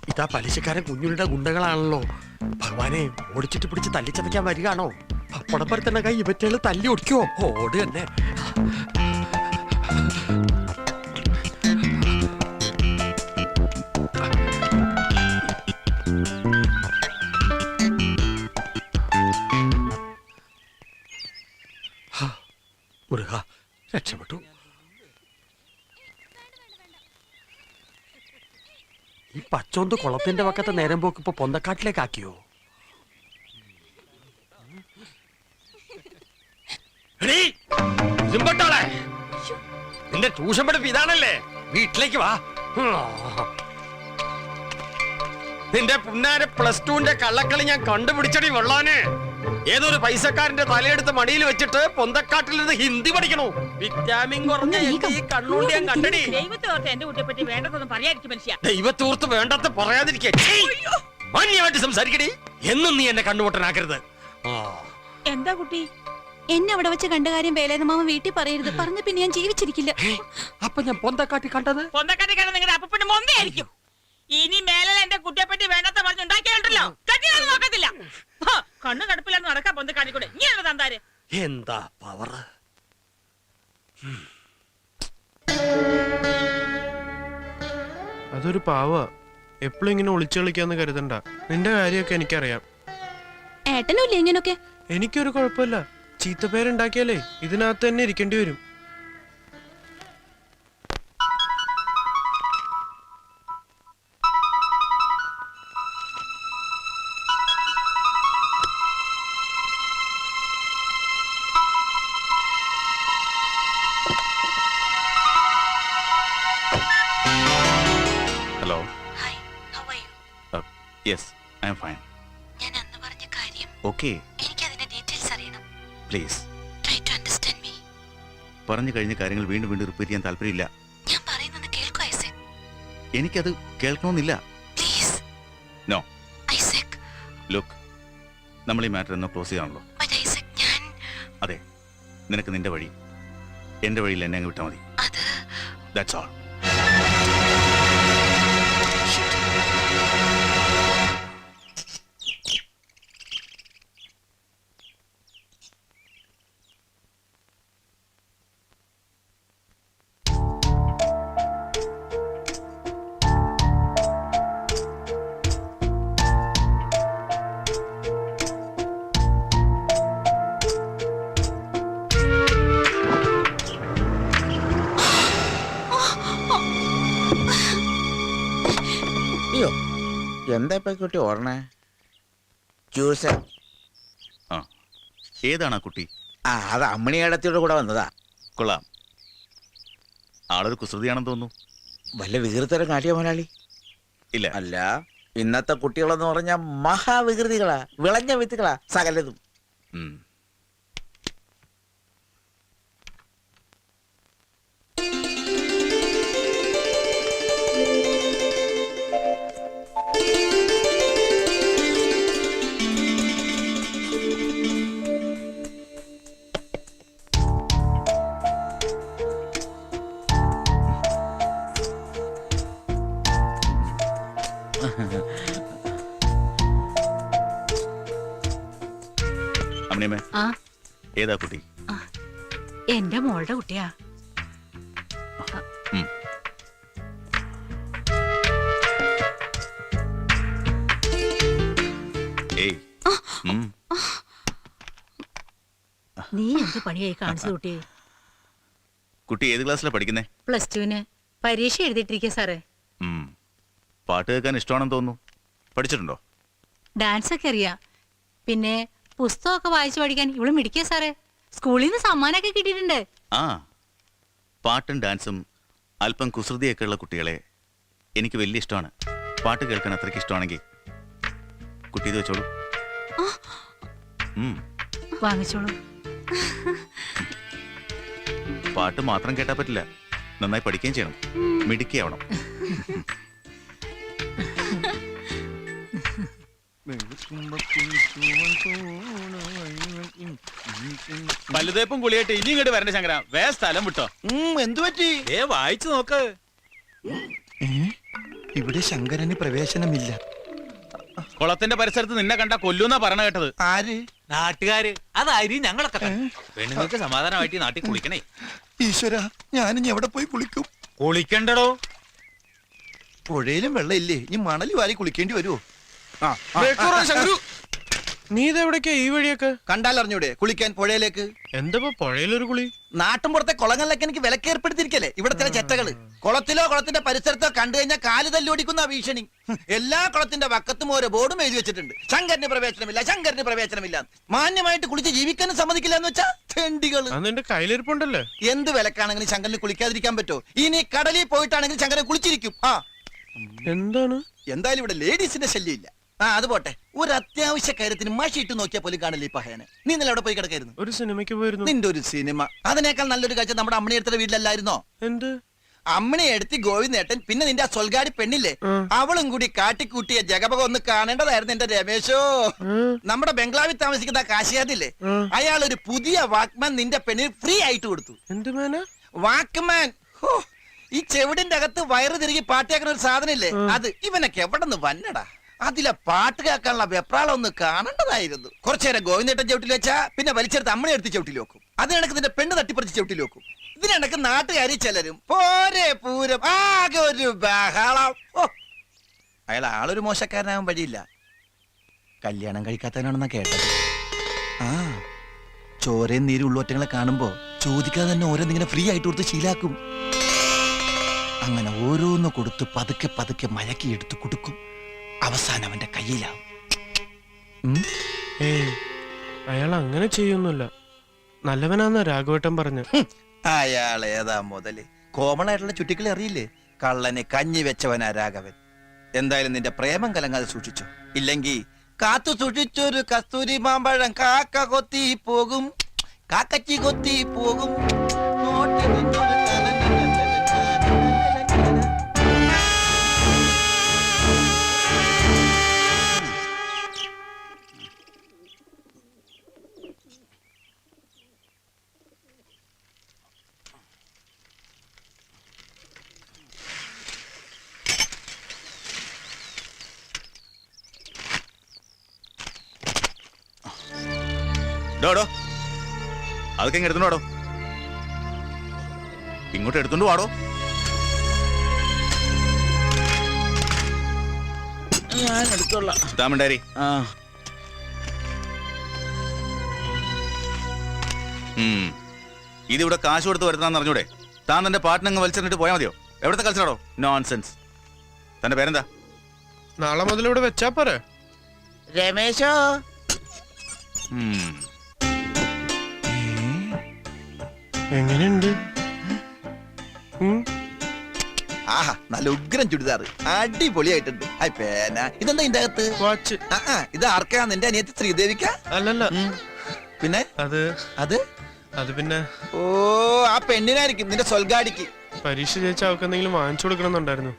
ഇതാ പലിശക്കാരൻ കുഞ്ഞുണ്ണിയുടെ ഗുണ്ടകളാണല്ലോ. ഭഗവാനെ, ഓടിച്ചിട്ട് പിടിച്ച് തല്ലിച്ചതയ്ക്കാൻ വരികയാണോ? പപ്പടം പരത്തണ കൈ ഇവറ്റകള് തല്ലി ഒടിക്കോ? ഓട് തന്നെ. മുരുക, രക്ഷപ്പെട്ടു. ഈ പച്ചോന്ത് കുളത്തിന്റെ പക്കത്തെ നേരം പോക്ക് ഇപ്പൊ പൊന്തക്കാട്ടിലേക്കാക്കിയോ? നിന്റെ ട്യൂഷൻ പഠിപ്പ് ഇതാണല്ലേ? വീട്ടിലേക്ക് വാ. നിന്റെ പുന്നാരെ +2ന്റെ കള്ളക്കളി ഞാൻ കണ്ടുപിടിച്ചടി വെള്ളാന്. ഏതൊരു പൈസക്കാരന്റെ തലയെടുത്ത് മടിയിൽ വെച്ചിട്ട് പൊന്തക്കാട്ടിൽ നിന്ന് ഹിന്ദി പഠിക്കണോ? വിറ്റാമിൻ കുറഞ്ഞ ഈ കണ്ണൂടി ഞാൻ കണ്ടടി. ദൈവത്തോർത്ത് വേണ്ടത് പറയാതിരിക്കേ. മാന്യമായിട്ട് സംസാരിക്കടി. എന്നും നീ എന്നെ കണ്ണുപൊട്ടനാക്കരുത്. എന്താ കുട്ടി? എന്നെ അവിടെ വെച്ച് കണ്ട കാര്യം വേലേന്ന മാമ വീട്ടിൽ പറയരുത്. പറഞ്ഞ പിന്നെ ഞാൻ ജീവിച്ചിരിക്കില്ല. അപ്പൊ ഞാൻ പൊന്തക്കാട്ടി കണ്ടത് നിങ്ങളുടെ അപ്പന്റെ മൊന്തയായിരിക്കും. ഇനി മേലെ എന്റെ കുട്ടിയെപ്പറ്റി വേണ്ടാത്ത പറഞ്ഞുണ്ടാക്കിയാലോ നോക്കത്തില്ല. കണ്ണു കടുപ്പില്ലാന്ന് നടക്കാൻ പൊന്ത കാണിക്കൂടെ? ഇങ്ങനെ തന്താര് എന്താ പവർ! അതൊരു പാവ. എപ്പോഴും ഇങ്ങനെ ഒളിച്ചു കളിക്കാന്ന് കരുതണ്ട. നിന്റെ കാര്യമൊക്കെ എനിക്കറിയാം. ഏട്ടനുമില്ല ഇങ്ങനൊക്കെ? എനിക്കൊരു കുഴപ്പമില്ല. ചീത്തപ്പേരുണ്ടാക്കിയാലേ ഇതിനകത്ത് തന്നെ ഇരിക്കേണ്ടി വരും. Hello. Hi. How are you? Yes, I am fine. ഞാൻ അന്ന് പറഞ്ഞ കാര്യം. Okay. എനിക്ക് അതിന്റെ ഡീറ്റെയിൽസ് അറിയണം. Please. Try to understand me. പറഞ്ഞു കഴിഞ്ഞ കാര്യങ്ങൾ വീണ്ടും വീണ്ടും റിപ്പീറ്റ് ചെയ്യാൻ താല്പര്യമില്ല. ഞാൻ പറയുന്നത് കേൾക്കൂ ഐസക്. എനിക്കത് കേൾക്കണമെന്നില്ല. Please. No. ഐസക്. Look. നമ്മൾ ഈ മാറ്റർ ഒന്ന് ക്ലോസ് ചെയ്യാണല്ലോ. But ഐസക്, ഞാൻ അതെ. നിനക്ക് നിന്റെ വഴി. എന്റെ വഴിയിൽ എന്നെ അങ്ങ് വിട്ടാൽ മതി. അത് That's all. എന്താ ഇപ്പൊ കുട്ടി ഓർണേ? ജ്യൂസ്. ആ, ഏതാണ് ആ കുട്ടി? അത് അമ്മണിയടത്തിയുടെ കൂടെ വന്നതാ. കൊള്ളാം. ആളൊരു കുസൃതിയാണെന്ന് തോന്നുന്നു. വല്ല വികൃതരം കാട്ടിയ മുതലാളി? ഇല്ല. അല്ല, ഇന്നത്തെ കുട്ടികളെന്ന് പറഞ്ഞ മഹാവികൃതികളാ, വിളഞ്ഞ വിത്തുകളാ സകലതും. ഏതാ കുട്ടി? എന്റെ മോളുടെ കുട്ടിയാ. നീ എന്ത് പണിയായി കാണിച്ചു കുട്ടി? കുട്ടി ഏത് ക്ലാസ്സിലാണ് പഠിക്കുന്നേ? +2 പരീക്ഷ എഴുതിയിട്ടിരിക്കുക സാറേ. പാട്ട് കേൾക്കാൻ ഇഷ്ടമാണെന്ന് തോന്നുന്നു. പഠിച്ചിട്ടുണ്ടോ? ഡാൻസ് ഒക്കെ അറിയാം. പിന്നെ പുസ്തകമൊക്കെ വായിച്ചു പഠിക്കാൻ ഇവള് മിടിക്കുക സാറേ. സ്കൂളിൽ നിന്ന് സമ്മാനമൊക്കെ കിട്ടിയിട്ടുണ്ട്. ആ, പാട്ടും ഡാൻസും അല്പം കുസൃതിയൊക്കെ ഉള്ള കുട്ടികളെ എനിക്ക് വലിയ ഇഷ്ടമാണ്. പാട്ട് കേൾക്കാൻ അത്രയ്ക്ക് ഇഷ്ടമാണെങ്കിൽ കുട്ടി ഇത് വെച്ചോളൂ. വാങ്ങിച്ചോളൂ. പാട്ട് മാത്രം കേട്ടാ പറ്റില്ല, നന്നായി പഠിക്കുകയും ചെയ്യണം, മിടുക്കിയാവണം. പല്ലുതേപ്പും കുളിയായിട്ട് ഇനി ഇങ്ങോട്ട് വരണ്ട ശങ്കര. വേ സ്ഥലം വിട്ടോ. എന്തു പറ്റി? വായിച്ചു നോക്ക്. ഇവിടെ ശങ്കരന് പ്രവേശനമില്ല. കുളത്തിന്റെ പരിസരത്ത് നിന്നെ കണ്ട കൊല്ലുന്നാ പറഞ്ഞ കേട്ടത്. ആര്? നാട്ടുകാര് അതായിരിക്കും ഞങ്ങളൊക്കെ പെണ്ണുങ്ങൾക്ക് സമാധാനമായിട്ട് ഈ നാട്ടിൽ കുളിക്കണേ. ഈശ്വര, ഞാനിനി എവിടെ പോയി കുളിക്കും? കുളിക്കണ്ടടോ. പുഴയിലും വെള്ളമില്ലേ? ഈ മണൽ വാരി കുളിക്കേണ്ടി വരുമോ? ശങ്കരു, നീ ഇതെവിടേക്കാ ഈ വഴിയൊക്കെ? കണ്ടാലറിഞ്ഞൂടെ കുളിക്കാൻ പുഴയിലേക്ക്? എന്താ പുഴയിലൊരു കുളി? നാട്ടും പുറത്തെ കുളങ്ങളിലൊക്കെ എനിക്ക് വിലക്കേർപ്പെടുത്തിരിക്കല്ലേ ഇവിടെ ചില ചെറ്റകള്. കുളത്തിലോ കുളത്തിന്റെ പരിസരത്തോ കണ്ടു കഴിഞ്ഞാൽ കാല് തല്ലോടിക്കുന്ന ഭീഷണി. എല്ലാ കുളത്തിന്റെ വക്കത്തും ഓരോ ബോർഡും എഴുതി വെച്ചിട്ടുണ്ട്, ശങ്കരന് പ്രവേശനമില്ല, ശങ്കരന് പ്രവേശനമില്ല. മാന്യമായിട്ട് കുളിച്ച് ജീവിക്കാനും സമ്മതിക്കില്ല എന്ന് വെച്ചാ തെണ്ടികള്. അത് നിന്റെ കയ്യിലിരിപ്പുണ്ടല്ലേ? എന്ത് വിലക്കാണെങ്കിലും ശങ്കരന് കുളിക്കാതിരിക്കാൻ പറ്റുമോ? ഇനി കടലിൽ പോയിട്ടാണെങ്കിൽ ശങ്കരൻ കുളിച്ചിരിക്കും. എന്താണ്? എന്തായാലും ഇവിടെ ലേഡീസിന്റെ ശല്യമില്ല. അത് പോട്ടെ, ഒരു അത്യാവശ്യ കാര്യത്തിന് മഷി ഇട്ട് നോക്കിയാൽ പോലും കാണില്ല ഈ പഹയനെ. നീ ഇന്നലെ അവിടെ പോയി കിടക്കായിരുന്നു. ഒരു സിനിമയ്ക്ക് പോയിരുന്നു. നിന്റെ ഒരു സിനിമ. അതിനേക്കാൾ നല്ലൊരു കാഴ്ച നമ്മുടെ അമ്മണി എടുത്ത വീട്ടിലല്ലായിരുന്നോ? എന്ത്? അമ്മണി എടുത്ത് ഗോവിന്ദേട്ടൻ, പിന്നെ നിന്റെ ആ സൊൽഗാടി പെണ്ണില്ലേ, അവളും കൂടി കാട്ടിക്കൂട്ടിയ ജഗപക ഒന്ന് കാണേണ്ടതായിരുന്നു എന്റെ രമേശോ. നമ്മുടെ ബംഗ്ലാവിൽ താമസിക്കുന്ന കാശിയാദില്ലേ, അയാൾ ഒരു പുതിയ വാക്മാൻ നിന്റെ പെണ്ണിന് ഫ്രീ ആയിട്ട് കൊടുത്തു. എന്ത് മേന? വാക്മാൻ. ഈ ചെവിടിന്റെ അകത്ത് വയറ് തിരികെ പാട്ടിയാക്കുന്ന ഒരു സാധനം ഇല്ലേ, അത് ഇവനൊക്കെ എവിടെ നിന്ന് വന്നടാ. അതിലെ പാട്ട് കേൾക്കാനുള്ള വെപ്രാളം ഒന്ന് കാണേണ്ടതായിരുന്നു. കുറച്ചു നേരം ഗോവിന്ദേട്ടൻ ചവിട്ടിൽ വെച്ചാ പിന്നെ വലിച്ചെടുത്ത് അമ്മയെ എടുത്ത് ചവിട്ടിൽ വെക്കും. അതിനിടക്ക് നിന്റെ പെണ്ണ് തട്ടിപ്പറിച്ച് ചവിട്ടിൽ വെക്കും. ഇതിനിടക്ക് നാട്ടുകാരി ചിലരും പോരെ പൂരം, ആകെ ഒരു ബഹളം. അയാൾ ആളൊരു മോശക്കാരനാകാൻ വഴിയില്ല. കല്യാണം കഴിക്കാത്തവനാണെന്നാ കേട്ടത്. ചോരയും നീരും ഉള്ളൊറ്റങ്ങളെ കാണുമ്പോ ചോദിക്കാതെ തന്നെ ഓരോന്നിങ്ങനെ ഫ്രീ ആയിട്ട് കൊടുത്ത് ശീലാക്കും. അങ്ങനെ ഓരോന്ന് കൊടുത്ത് പതുക്കെ പതുക്കെ മയക്കി എടുത്ത് കൊടുക്കും. അവസാനം അവന്റെ കയ്യിലാവും. അയാൾ അങ്ങനെ ചെയ്യൊന്നുമില്ല, നല്ലവനാന്ന രാഘവേട്ടൻ പറഞ്ഞു. അയാൾ ഏതാ മുതല്? കോമണായിട്ടുള്ള ചുറ്റിക്കളി അറിയില്ലേ? കള്ളനെ കഞ്ഞി വെച്ചവനാ രാഘവൻ. എന്തായാലും നിന്റെ പ്രേമം കലങ്ങാതെ സൂക്ഷിച്ചു, ഇല്ലെങ്കിൽ കാത്തു സൂക്ഷിച്ചൊരു കസ്തൂരി മാമ്പഴം കാക്ക കൊത്തി പോകും, കാക്കച്ചി കൊത്തി പോകും. ഡോടോ, അതൊക്കെ ഇങ്ങ് എടുത്തോണ്ട് വാടോ. ഇങ്ങോട്ട് എടുത്തോണ്ട് വാടോ. ഞാൻ എടുത്തോളാം. താമണ്ടാരി, ഇതിവിടെ കാശ് കൊടുത്ത് വരുത്താന്ന് അറിഞ്ഞൂടെ? താൻ തന്റെ പാട്ടിനങ്ങ് വലിച്ചെറിഞ്ഞിട്ട് പോയാൽ മതിയോ? എവിടത്തെ കളിച്ചാടോ? നോൺസെൻസ്. തന്റെ പേരെന്താ? നാളെ മുതൽ ഇവിടെ വെച്ചാ പോരെ? രമേശോ, എങ്ങനെയുണ്ട്? ആഹാ, നല്ല ഉഗ്രം ചുടിദാർ, അടിപൊളിയായിട്ടുണ്ട്. ഇതെന്താ ഇതിന്റെ അകത്ത്? വാച്ച്. ഇത് ആർക്കാ? നിന്റെ അനിയത്തി ശ്രീദേവിക്ക? അല്ലല്ല, പിന്നെ അത് അത് അത് പിന്നെ ഓ, ആ പെണ്ണിനായിരിക്കും, നിന്റെ സൊൽഗാടിക്ക്. പരീക്ഷ ജയിച്ച അവർക്ക് എന്തെങ്കിലും വാങ്ങിച്ചു കൊടുക്കണമെന്നുണ്ടായിരുന്നു.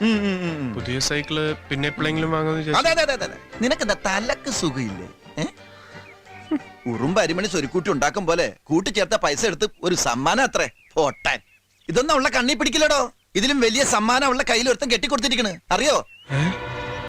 പുതിയ സൈക്കിള് പിന്നെ എപ്പോഴെങ്കിലും വാങ്ങാന്ന് അതെ അതെ അതെ. നിനക്കെന്താ തലക്ക് സുഖമില്ലേ? ഉറുമ്പ് അരിമണി സ്വരുക്കൂട്ടി ഉണ്ടാക്കും പോലെ കൂട്ടിച്ചേർത്ത പൈസ എടുത്ത് ഒരു സമ്മാനം അത്രേ പൊട്ടാൻ. ഇതൊന്നും ഉള്ള കണ്ണി പിടിക്കില്ലടോ. ഇതിലും വലിയ സമ്മാനം ഉള്ള കയ്യിൽ ഒരുത്തം കെട്ടിക്കൊടുത്തിരിക്കണ്, അറിയോ?